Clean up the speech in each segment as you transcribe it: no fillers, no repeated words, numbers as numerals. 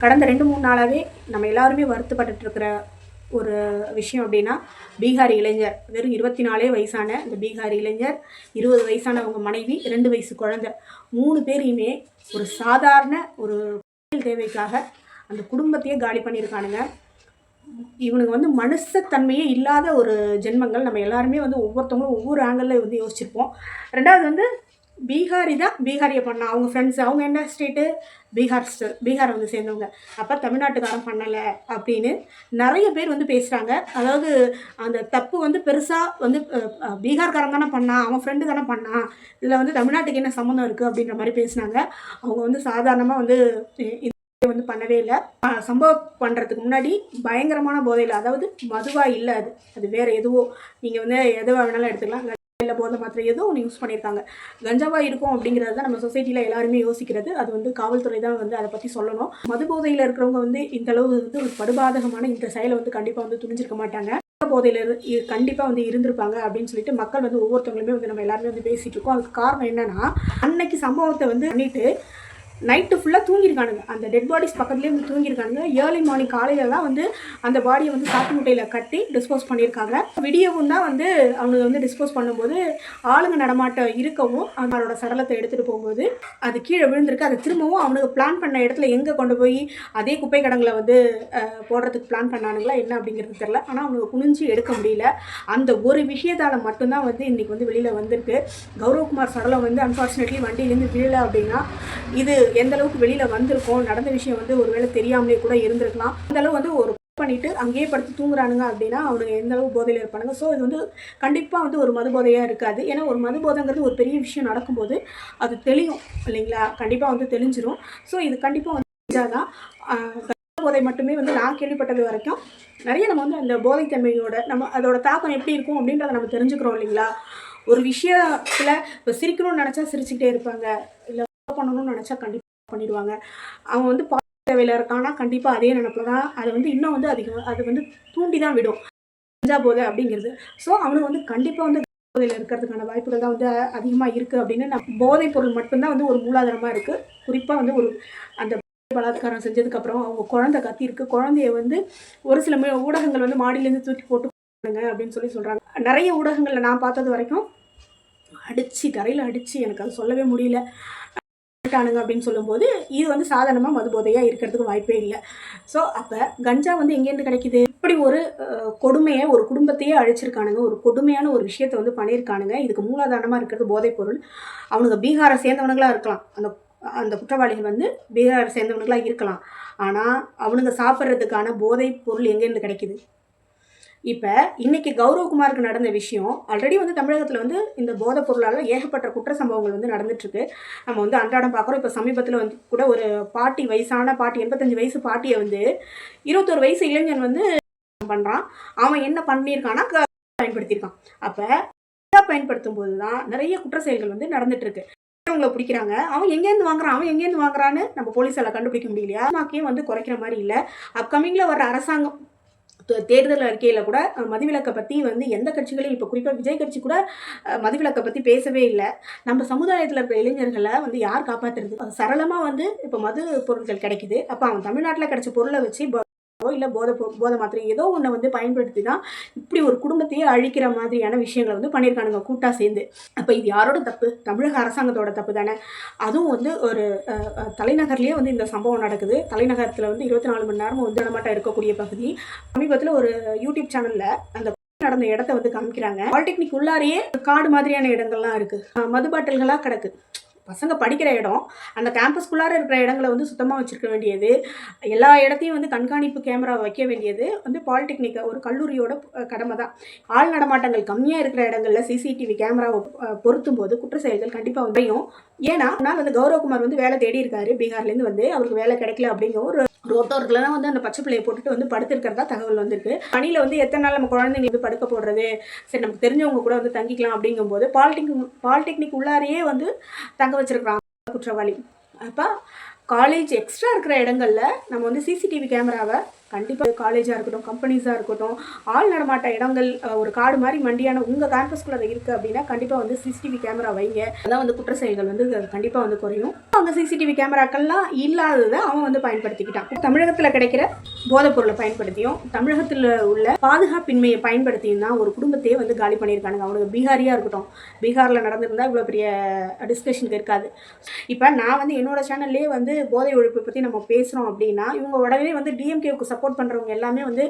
கடந்த 2-3 நாளாகவே நம்ம எல்லாருமே வருத்தப்பட்டுட்டு இருக்கிற ஒரு விஷயம் அப்படின்னா, பீகார் இளைஞர் வெறும் 24 வயசான இந்த பீகார் இளைஞர், 20 வயசான அவங்க மனைவி, 2 வயசு குழந்தை 3 பேரையுமே ஒரு சாதாரண ஒரு தேவைக்காக அந்த குடும்பத்தையே காலி பண்ணியிருக்கானுங்க. இவனுக்கு வந்து மனுஷத்தன்மையே இல்லாத ஒரு ஜென்மங்கள். நம்ம எல்லாருமே வந்து ஒவ்வொருத்தவங்களும் ஒவ்வொரு ஆங்கிளில் வந்து யோசிச்சிருப்போம். ரெண்டாவது வந்து பீகாரியை பண்ணால் அவங்க ஃப்ரெண்ட்ஸ், அவங்க என்ன ஸ்டேட்டு, பீகாரை வந்து சேர்ந்தவங்க. அப்போ தமிழ்நாட்டுக்காரன் பண்ணலை அப்படின்னு நிறைய பேர் வந்து பேசுகிறாங்க. அதாவது அந்த தப்பு வந்து பெருசாக வந்து பீகார்காரன் தானே பண்ணான், அவன் ஃப்ரெண்டு தானே பண்ணான், இதில் வந்து தமிழ்நாட்டுக்கு என்ன சம்மந்தம் இருக்குது அப்படின்ற மாதிரி பேசுனாங்க. அவங்க வந்து சாதாரணமாக வந்து வந்து பண்ணவே இல்லை. சம்பவம் பண்ணுறதுக்கு முன்னாடி பயங்கரமான போதையில், அதாவது மதுவாக இல்லை, அது வேறு எதுவோ, நீங்கள் வந்து எதுவாக வேணாலும் எடுத்துக்கலாம், இல்லை போதை மாத்திரை ஏதோ ஒன்று யூஸ் பண்ணியிருக்காங்க. கஞ்சாவாக இருக்கும் அப்படிங்கிறது தான் நம்ம சொசைட்டியில் எல்லாருமே யோசிக்கிறது. அது வந்து காவல்துறை தான் வந்து அதை பற்றி சொல்லணும். மது போதையில் இருக்கிறவங்க வந்து இந்தளவு வந்து ஒரு படுபாதகமான இந்த செயலை வந்து கண்டிப்பாக வந்து துணிஞ்சிருக்க மாட்டாங்க. போதையில் கண்டிப்பாக வந்து இருந்திருப்பாங்க அப்படின்னு சொல்லிட்டு மக்கள் வந்து ஒவ்வொருத்தவங்களுமே வந்து நம்ம எல்லாருமே வந்து பேசிகிட்டு இருக்கோம். அதுக்கு காரணம் என்னென்னா, அன்னைக்கு சம்பவத்தை வந்து பண்ணிவிட்டு நைட்டு ஃபுல்லாக தூங்கியிருக்கானுங்க. அந்த டெட் பாடிஸ் பக்கத்துலேயே வந்து தூங்கியிருக்கானுங்க. ஏர்லி மார்னிங் காலையில் தான் வந்து அந்த பாடியை வந்து சாக்கு முட்டையில் கட்டி டிஸ்போஸ் பண்ணியிருக்காங்க. விடியவும் தான் வந்து அவங்க வந்து டிஸ்போஸ் பண்ணும்போது ஆளுங்க நடமாட்டம் இருக்கவும் அவனோட சடலத்தை எடுத்துகிட்டு போகும்போது அது கீழே விழுந்திருக்கு. அது திரும்பவும் அவனுக்கு பிளான் பண்ண இடத்துல எங்கே கொண்டு போய் அதே குப்பை கடங்களை வந்து போடுறதுக்கு பிளான் பண்ணானுங்களா என்ன அப்படிங்கிறது தெரில. ஆனால் அவனுக்கு குனிஞ்சு எடுக்க முடியல. அந்த ஒரு விஷயத்தால் மட்டும்தான் வந்து இன்றைக்கி வந்து வெளியில் வந்திருக்கு. கௌரவகுமார் சடலம் வந்து அன்ஃபார்ச்சுனேட்லி வண்டியிலேருந்து விழலை அப்படின்னா இது எந்த அளவுக்கு வெளியில் வந்திருக்கோம், நடந்த விஷயம் வந்து ஒரு வேளை தெரியாமலே கூட இருந்திருக்கலாம். அந்தளவு வந்து ஒரு பண்ணிவிட்டு அங்கேயே படுத்து தூங்குறானுங்க அப்படின்னா அவனுக்கு எந்த அளவு போதையில் இருப்பானுங்க. ஸோ இது வந்து கண்டிப்பாக வந்து ஒரு மது போதையாக இருக்காது. ஏன்னா ஒரு மது போதைங்கிறது ஒரு பெரிய விஷயம் நடக்கும்போது அது தெளியும் இல்லைங்களா, கண்டிப்பாக வந்து தெளிஞ்சிரும். ஸோ இது கண்டிப்பாக வந்து தெரிஞ்சாதான். போதை மட்டுமே வந்து நான் கேள்விப்பட்டது வரைக்கும் நிறைய நம்ம வந்து அந்த போதைத்தன்மையோட நம்ம அதோட தாக்கம் எப்படி இருக்கும் அப்படின்றத நம்ம தெரிஞ்சுக்கிறோம் இல்லைங்களா. ஒரு விஷயத்தில் இப்போ சிரிக்கணும்னு நினச்சா சிரிச்சுக்கிட்டே இருப்பாங்க, இல்லை பண்ணணும்னு நினச்சா கண்டிப்பாக பண்ணிடுவாங்க. அவன் வந்து தேவையில் இருக்கான்னா கண்டிப்பாக அதே நினைப்பில் தான் அதை வந்து இன்னும் வந்து அது வந்து தூண்டி தான் விடும் கஞ்சா போதை அப்படிங்கிறது. ஸோ அவனுக்கு வந்து கண்டிப்பாக வந்து போதையில் இருக்கிறதுக்கான வாய்ப்புகள் தான் வந்து அதிகமாக இருக்குது அப்படின்னு போதைப் பொருள் மட்டும்தான் வந்து ஒரு மூலாதாரமாக இருக்குது. குறிப்பாக வந்து ஒரு அந்த பலாத்காரம் செஞ்சதுக்கப்புறம் அவங்க குழந்தை கத்திருக்கு. குழந்தைய வந்து ஒரு சில ஊடகங்கள் வந்து மாடியிலேருந்து தூக்கி போட்டு அப்படின்னு சொல்கிறாங்க. நிறைய ஊடகங்களில் நான் பார்த்தது வரைக்கும் தரையில் அடித்து எனக்கு அது சொல்லவே முடியல அப்படின்னு சொல்லும்போது இது வந்து சாதாரணமாக மது போதையாக இருக்கிறதுக்கு வாய்ப்பே இல்லை. ஸோ அப்போ கஞ்சா வந்து எங்கேருந்து கிடைக்கிது? இப்படி ஒரு கொடுமையை, ஒரு குடும்பத்தையே அழிச்சிருக்கானுங்க, ஒரு கொடுமையான ஒரு விஷயத்தை வந்து பண்ணியிருக்கானுங்க. இதுக்கு மூலாதாரமாக இருக்கிறது போதைப் பொருள். அவனுங்க பீகாரை சேர்ந்தவனுங்களாக இருக்கலாம், அந்த குற்றவாளிகள் வந்து பீகாரை சேர்ந்தவனுங்களாக இருக்கலாம். ஆனால் அவனுங்க சாப்பிட்றதுக்கான போதைப் பொருள் எங்கேருந்து கிடைக்கிது? இப்போ இன்றைக்கி கௌரவகுமாருக்கு நடந்த விஷயம் ஆல்ரெடி வந்து தமிழகத்தில் வந்து இந்த போதைப் பொருளால் ஏகப்பட்ட குற்ற சம்பவங்கள் வந்து நடந்துட்டுருக்கு. நம்ம வந்து அன்றாடம் பார்க்குறோம். இப்போ சமீபத்தில் வந்து கூட ஒரு வயசான பாட்டி 85 வயசு பாட்டியை வந்து 21 வயசு இளைஞன் வந்து பண்ணுறான். அவன் என்ன பண்ணியிருக்கான்னா பயன்படுத்தியிருக்கான். அப்போ பயன்படுத்தும் போது தான் நிறைய குற்ற செயல்கள் வந்து நடந்துட்டுருக்கு. அவங்கள பிடிக்கிறாங்க, அவன் எங்கேருந்து வாங்குறான்னு நம்ம போலீஸால் கண்டுபிடிக்க முடியலையா? மாக்கையும் வந்து குறைக்கிற மாதிரி இல்லை. அப்கமிங்கில் வர அரசாங்கம் தேர்தல் அறிக்கையில் கூட மதுவிலக்கை பற்றி வந்து எந்த கட்சிகளையும், இப்போ குறிப்பாக விஜய் கட்சி கூட மதுவிலக்கை பற்றி பேசவே இல்லை. நம்ம சமுதாயத்தில் இருக்கிற இளைஞர்களை வந்து யார் காப்பாற்றுறது? சரளமாக வந்து இப்போ மது பொருட்கள் கிடைக்குது. அப்போ அவன் தமிழ்நாட்டில் கிடைச்ச பொருளை வச்சு இல்லை போதை மாத்திரை ஏதோ ஒன்று வந்து பயன்படுத்தி தான் இப்படி ஒரு குடும்பத்தையே அழிக்கிற மாதிரியான விஷயங்களை வந்து பண்ணியிருக்கானுங்க கூட்டாக சேர்ந்து. அப்போ இது யாரோட தப்பு? தமிழக அரசாங்கத்தோட தப்பு தானே. அதுவும் வந்து ஒரு தலைநகர்லேயே வந்து இந்த சம்பவம் நடக்குது. தலைநகரத்தில் வந்து 24 மணி நேரமும் வந்து இடமாட்டம் இருக்கக்கூடிய பகுதி. சமீபத்தில் ஒரு யூடியூப் சேனலில் அந்த நடந்த இடத்த வந்து காமிக்கிறாங்க. பாலிடெக்னிக் உள்ளாரையே காடு மாதிரியான இடங்கள்லாம் இருக்குது, மது பாட்டில்களாக கிடக்கு. பசங்க படிக்கிற இடம், அந்த கேம்பஸ்குள்ளார இருக்கிற இடங்களை வந்து சுத்தமாக வச்சுருக்க வேண்டியது, எல்லா இடத்தையும் வந்து கண்காணிப்பு கேமரா வைக்க வேண்டியது வந்து பாலிடெக்னிக் ஒரு கல்லூரியோட கடமை தான். ஆள் நடமாட்டங்கள் கம்மியாக இருக்கிற இடங்களில் சிசிடிவி கேமராவை பொருத்தும் போது குற்ற செயல்கள் கண்டிப்பாக வரையும். ஏன்னா வந்து கௌரவகுமார் வந்து வேலை தேடி இருக்காரு பீகார்லேருந்து, வந்து அவருக்கு வேலை கிடைக்கல அப்படிங்கிற ஒரு ரோட்டோரத்தில் தான் வந்து அந்த பச்சை பிள்ளையை போட்டுட்டு வந்து படுத்திருக்கிறதா தகவல் வந்திருக்கு. பணியில் வந்து எத்தனை நாள் நம்ம குழந்தைங்களுக்கு படுக்க போடுறது, சரி நமக்கு தெரிஞ்சவங்க கூட வந்து தங்கிக்கலாம் அப்படிங்கும்போது பாலிடெக்னிக் உள்ளாரையே வந்து தங்க வச்சிருக்கிறாங்க குற்றவாளி. அப்போ காலேஜ் எக்ஸ்ட்ரா இருக்கிற இடங்களில் நம்ம வந்து சிசிடிவி கேமராவை கண்டிப்பாக காலேஜாக இருக்கட்டும், கம்பெனிஸாக இருக்கட்டும், ஆள் நடமாட்ட இடங்கள் ஒரு காடு மாதிரி மண்டியான உங்கள் கேம்பஸ்குள்ளே இருக்குது அப்படின்னா கண்டிப்பாக வந்து சிசிடிவி கேமரா வைங்க. அதான் வந்து குற்ற செயல்கள் வந்து கண்டிப்பாக வந்து குறையும். அவங்க சிசிடிவி கேமராக்கள்லாம் இல்லாததை அவன் வந்து பயன்படுத்திக்கிட்டான். தமிழகத்தில் கிடைக்கிற போதைப் பொருளை பயன்படுத்தியும் தமிழகத்தில் உள்ள பாதுகாப்பின்மையை பயன்படுத்தியும் தான் ஒரு குடும்பத்தையே வந்து காலி பண்ணியிருக்கானுங்க. அவனுக்கு பீகாரியாக இருக்கட்டும், பீகாரில் நடந்திருந்தால் இவ்வளோ பெரிய டிஸ்கஷனுக்கு இருக்காது. இப்போ நான் வந்து என்னோட சேனல்லே வந்து போதை ஒழிப்பை பற்றி நம்ம பேசுகிறோம் அப்படின்னா இவங்க உடனே வந்து டிஎம்கேவுக்கு சப்போர்ட் பண்ணுறவங்க எல்லாமே வந்து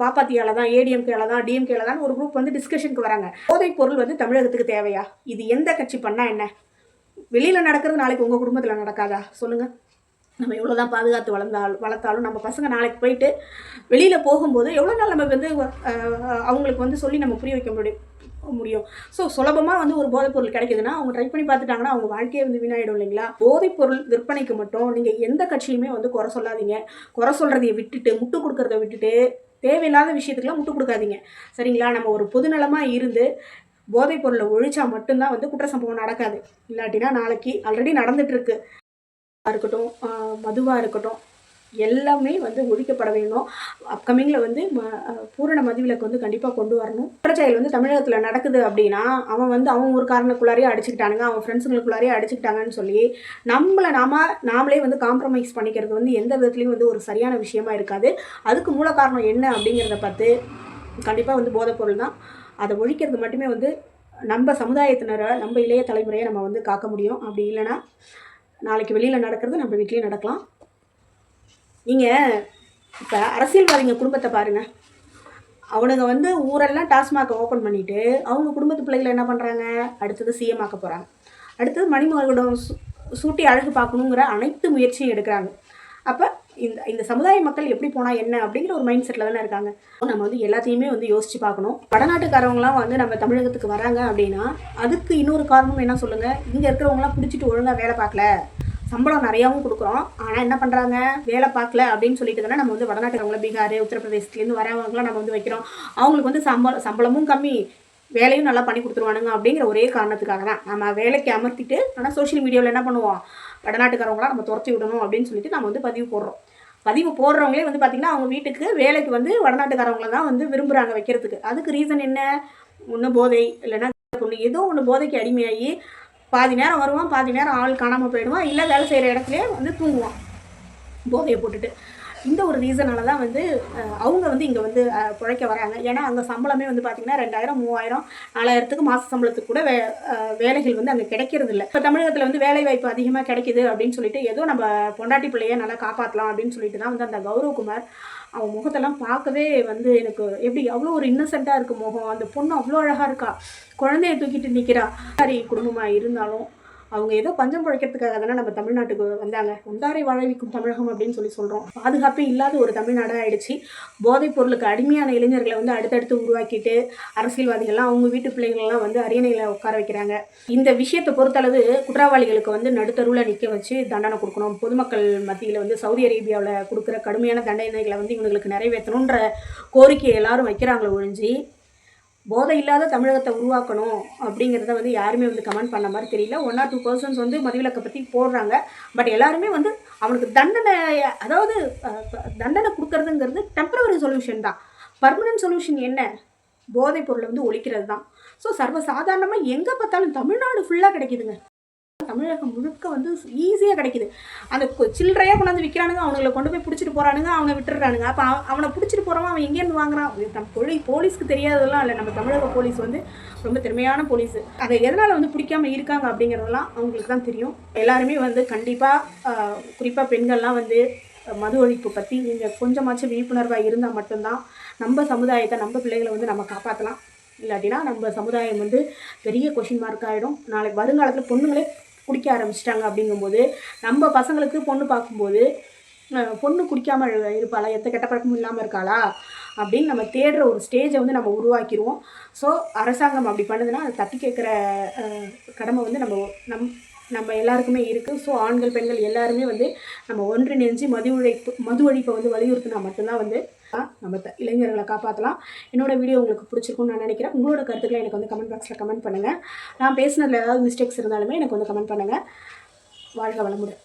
பாப்பாத்தியால தான், ஏடிஎம்கேல தான், டிஎம்கேல தான் ஒரு குரூப் வந்து டிஸ்கஷனுக்கு வராங்க. போதைப் பொருள் வந்து தமிழகத்துக்கு தேவையா? இது எந்த கட்சி பண்ணால் என்ன? வெளியில் நடக்கிறது நாளைக்கு உங்கள் குடும்பத்தில் நடக்காதா? சொல்லுங்கள். நம்ம எவ்வளோ தான் பாதுகாத்து வளர்த்தாலும் நம்ம பசங்க நாளைக்கு போயிட்டு வெளியில் போகும்போது எவ்வளோ நாள் நம்ம வந்து அவங்களுக்கு வந்து சொல்லி நம்ம புரிய வைக்க முடியும். ஸோ சுலபமாக வந்து ஒரு போதைப்பொருள் கிடைக்குதுன்னா அவங்க ட்ரை பண்ணி பார்த்துட்டாங்கன்னா அவங்க வாழ்க்கையே வந்து வீணாயிடும் இல்லைங்களா? போதைப்பொருள் விற்பனைக்கு மட்டும் நீங்கள் எந்த கட்சியுமே வந்து குறை சொல்லாதீங்க. குறை சொல்கிறதைய விட்டுட்டு, முட்டு கொடுக்குறத விட்டுட்டு, தேவையில்லாத விஷயத்துக்குலாம் முட்டு கொடுக்காதீங்க, சரிங்களா? நம்ம ஒரு பொதுநலமாக இருந்து போதைப் பொருளை ஒழிச்சா மட்டும்தான் வந்து குற்ற சம்பவம் நடக்காது. இல்லாட்டினா நாளைக்கு ஆல்ரெடி நடந்துகிட்ருக்கு இருக்கட்டும், மதுவாக இருக்கட்டும், எல்லாமே வந்து ஒழிக்கப்பட வேணும். அப்கமிங்கில் வந்து பூரண மதுவிலக்கு வந்து கண்டிப்பாக கொண்டு வரணும். குற்றச்செயல் வந்து தமிழகத்தில் நடக்குது அப்படின்னா அவன் வந்து அவன் ஒரு காரணக்குள்ளாரையே அடிச்சுக்கிட்டானுங்க, அவன் ஃப்ரெண்ட்ஸுங்களுக்குள்ளாரையே அடிச்சுக்கிட்டாங்கன்னு சொல்லி நாமளே வந்து காம்ப்ரமைஸ் பண்ணிக்கிறது வந்து எந்த விதத்துலையும் வந்து ஒரு சரியான விஷயமா இருக்காது. அதுக்கு மூல காரணம் என்ன அப்படிங்கிறத பார்த்து கண்டிப்பாக வந்து போதைப்பொருள் தான். அதை ஒழிக்கிறது மட்டுமே வந்து நம்ம சமுதாயத்தினரை, நம்ம இளைய தலைமுறையை நம்ம வந்து காக்க முடியும். அப்படி இல்லைன்னா நாளைக்கு வெளியில் நடக்கிறது நம்ம வீட்லேயும் நடக்கலாம். நீங்கள் இப்போ அரசியல்வாதிங்க குடும்பத்தை பாருங்கள். அவனுங்க வந்து ஊரெல்லாம் டாஸ்மாகை ஓப்பன் பண்ணிவிட்டு அவங்க குடும்பத்து பிள்ளைகளை என்ன பண்ணுறாங்க? அடுத்தது சிஎம் ஆக்க போகிறாங்க. அடுத்தது மணிமகுடம் சூட்டி அழகு பார்க்கணுங்கிற அனைத்து முயற்சியும் எடுக்கிறாங்க. அப்போ இந்த சமுதாய மக்கள் எப்படி போனால் என்ன அப்படிங்கிற ஒரு மைண்ட் செட்டில் தானே இருக்காங்க. நம்ம வந்து எல்லாத்தையுமே வந்து யோசித்து பார்க்கணும். வடநாட்டுக்காரவங்களாம் வந்து நம்ம தமிழகத்துக்கு வராங்க அப்படின்னா அதுக்கு இன்னொரு காரணம் என்ன சொல்லுங்கள்? இங்கே இருக்கிறவங்களாம் பிடிச்சிட்டு ஒழுங்காக வேலை பார்க்கல, சம்பளம் நிறையாவும் கொடுக்குறோம், ஆனால் என்ன பண்ணுறாங்க? வேலை பார்க்கல அப்படின்னு சொல்லிட்டு தானே நம்ம வந்து வடநாட்டுக்காரங்கள பீகார், உத்தரப்பிரதேசத்துலேருந்து வரவங்களாம் நம்ம வந்து வைக்கிறோம். அவங்களுக்கு வந்து சம்பளமும் கம்மி, வேலையும் நல்லா பண்ணி கொடுத்துருவானுங்க அப்படிங்கிற ஒரே காரணத்துக்காக தான் நம்ம வேலைக்கு அமர்த்திட்டு, ஆனால் சோஷியல் மீடியாவில் என்ன பண்ணுவோம்? வடநாட்டுக்காரவங்களாம் நம்ம துரத்தி விடணும் அப்படின்னு சொல்லிட்டு நம்ம வந்து பதிவு போடுறவங்களே வந்து பார்த்திங்கன்னா அவங்க வீட்டுக்கு வேலைக்கு வந்து வடநாட்டுக்காரவங்கள தான் வந்து விரும்புகிறாங்க வைக்கிறதுக்கு. அதுக்கு ரீசன் என்ன? ஒன்று போதை, இல்லைன்னா ஏதோ ஒன்று போதைக்கு அடிமையாகி பாதி நேரம் வருவான், பாதி நேரம் ஆள் காணாமல் போயிடுவான், இல்லை வேலை செய்கிற இடத்துலையே வந்து தூங்குவான் போதையை போட்டுட்டு. இந்த ஒரு ரீசனால தான் வந்து அவங்க வந்து இங்கே வந்து பிழைக்க வராங்க. ஏன்னா அங்கே சம்பளமே வந்து பார்த்திங்கன்னா 2000, 3000, 4000க்கு மாத சம்பளத்துக்கு கூட வேலைகள் வந்து அங்கே கிடைக்கிறது இல்லை. இப்போ தமிழகத்தில் வந்து வேலை வாய்ப்பு அதிகமாக கிடைக்கிது அப்படின்னு சொல்லிட்டு ஏதோ நம்ம பொண்டாட்டி பிள்ளையை நல்லா காப்பாற்றலாம் அப்படின்னு சொல்லிட்டு தான் வந்து அந்த கௌரவகுமார் அவன் முகத்தெல்லாம் பார்க்கவே வந்து எனக்கு எப்படி அவ்வளோ ஒரு இன்னசென்ட்டாக இருக்குது முகம். அந்த பொண்ணு அவ்வளோ அழகாக இருக்கா, குழந்தைய தூக்கிட்டு நிற்கிறா. சரி, குடும்பமாக இருந்தாலும் அவங்க ஏதோ பஞ்சம் பிழைக்கிறதுக்காக தானே நம்ம தமிழ்நாட்டுக்கு வந்தாங்க. வந்தாரை வாழவிக்கும் தமிழகம் அப்படின்னு சொல்கிறோம். பாதுகாப்பே இல்லாத ஒரு தமிழ்நாடாக ஆயிடுச்சு. போதைப் பொருளுக்கு அடிமையான இளைஞர்களை வந்து அடுத்தடுத்து உருவாக்கிட்டு அரசியல்வாதிகள்லாம் அவங்க வீட்டு பிள்ளைங்களெல்லாம் வந்து அரியணையில் உட்கார வைக்கிறாங்க. இந்த விஷயத்தை பொறுத்தளவு குற்றவாளிகளுக்கு வந்து நடுத்தருவில் நிற்க வச்சு தண்டனை கொடுக்கணும். பொதுமக்கள் மத்தியில் வந்து சவுதி அரேபியாவில் கொடுக்குற கடுமையான தண்டனைகளை வந்து இவங்களுக்கு நிறைவேற்றணுன்ற கோரிக்கையை எல்லாரும் வைக்கிறாங்களே ஒழிஞ்சு போதை இல்லாத தமிழகத்தை உருவாக்கணும் அப்படிங்கிறத வந்து யாருமே வந்து கமெண்ட் பண்ண மாதிரி தெரியல. 1 or 2 persons வந்து மதுவிலக்கை பற்றி போடுறாங்க. பட் எல்லாருமே வந்து அவனுக்கு தண்டனை கொடுக்கறதுங்கிறது டெம்பரவரி சொல்யூஷன் தான். பர்மனன்ட் சொல்யூஷன் என்ன? போதைப் பொருளை வந்து ஒழிக்கிறது தான். ஸோ சர்வசாதாரணமாக எங்கே பார்த்தாலும் தமிழ்நாடு ஃபுல்லாக கிடைக்குதுங்க. தமிழகம் முழுக்க வந்து ஈஸியாக கிடைக்கிது. அந்த சில்லறையாக கொண்டாந்து விற்கிறானுங்க, அவனுங்களை கொண்டு போய் பிடிச்சிட்டு போகிறானுங்க, அவனை விட்டுடுறானுங்க. அப்போ அவனை பிடிச்சிட்டு போகிறவன் அவன் எங்கேருந்து வாங்குறான்? நம்ம போலீஸ்க்கு தெரியாததெல்லாம் இல்லை. நம்ம தமிழக போலீஸ் வந்து ரொம்ப திறமையான போலீஸ். அதை எதனால் வந்து பிடிக்காமல் இருக்காங்க அப்படிங்கிறதெல்லாம் அவங்களுக்கு தான் தெரியும். எல்லாருமே வந்து கண்டிப்பாக குறிப்பாக பெண்கள்லாம் வந்து மது ஒழிப்பு பற்றி நீங்கள் கொஞ்சமாச்சும் விழிப்புணர்வாக இருந்தால் மட்டும்தான் நம்ம சமுதாயத்தை, நம்ம பிள்ளைகளை வந்து நம்ம காப்பாற்றலாம். இல்லாட்டினா நம்ம சமுதாயம் வந்து பெரிய கொஷின் மார்க் ஆகிடும். நாளைக்கு வருங்காலத்தில் பொண்ணுங்களே குடிக்க ஆரம்பிச்சிட்டாங்க அப்படிங்கும்போது நம்ம பசங்களுக்கு பொண்ணு பார்க்கும்போது பொண்ணு குடிக்காமல் இருப்பாளா, எந்த கெட்ட பழக்கமும் இல்லாமல் இருக்காளா அப்படின்னு நம்ம தேடுற ஒரு ஸ்டேஜை வந்து நம்ம உருவாக்கிடுவோம். ஸோ அரசாங்கம் அப்படி பண்ணுதுன்னா அதை தட்டி கேட்குற கடமை வந்து நம்ம எல்லாருக்குமே இருக்குது. ஸோ ஆண்கள் பெண்கள் எல்லாருமே வந்து நம்ம ஒன்றிணைஞ்சு மது ஒழிப்பை வந்து வலியுறுத்தினா மட்டும்தான் வந்து நம்ம இளைஞர்களை காப்பாற்றலாம். என்னோடய வீடியோ உங்களுக்கு பிடிச்சிருக்குன்னு நான் நினைக்கிறேன். உங்களோட கருத்துக்களை எனக்கு வந்து கமெண்ட் பாக்ஸில் கமெண்ட் பண்ணுங்கள். நான் பேசுனதில் ஏதாவது மிஸ்டேக்ஸ் இருந்தாலுமே எனக்கு வந்து கமெண்ட் பண்ணுங்கள். வாழ்க வளமுடன்.